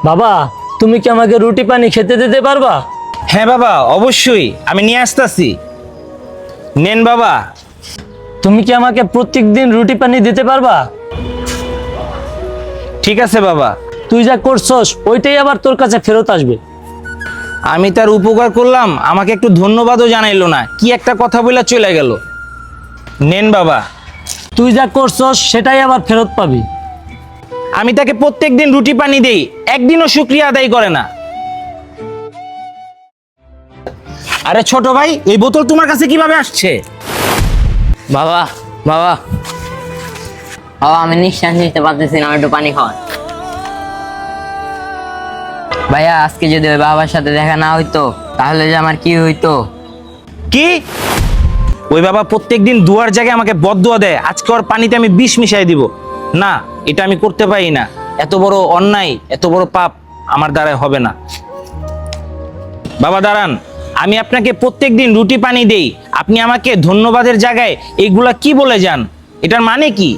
বাবা, তুমি কি আমাকে রুটি পানি খেতে দিতে পারবা? হ্যাঁ বাবা, অবশ্যই আমি নিয়ে আসতেছি। নেন বাবা। তুমি কি আমাকে প্রত্যেকদিন রুটি পানি দিতে পারবা? ঠিক আছে বাবা। তুই যা করছস ওইটাই আবার তোর কাছে ফেরত আসবে। আমি তার উপকার করলাম, আমাকে একটু ধন্যবাদও জানাইলো না, কি একটা কথা বলে চলে গেল। নেন বাবা। তুই যা করছস সেটাই আবার ফেরত পাবি। আমি তাকে প্রত্যেকদিন রুটি পানি দেই, একদিনও শুকরিয়া আদায় করে না। আরে ছোট ভাই, এই বোতল তোমার কাছে কিভাবে আসছে? বাবা বাবা বাবা, আমি নিঃশ্বাস নিতে পারতেছি না, একটু পানি খাওয়ান। ভাইয়া, আজকে যদি ওই বাবার সাথে দেখা না হইতো তাহলে যে আমার কি হইতো? কি? ওই বাবা প্রত্যেকদিন দুয়ার জায়গায় আমাকে বদদুয়া দেয়, আজকে ওর পানিতে আমি বিষ মিশাই দিব। না, এটা আমি করতে পারি না। এত বড় অন্যায়, এত বড় পাপ আমার দ্বারা হবে না। বাবা দাঁড়ান, আমি আপনাকে প্রত্যেকদিন রুটি পানি দেই, আপনি আমাকে ধন্যবাদের জায়গায় এইগুলা কি বলে যান? এটার মানে কি?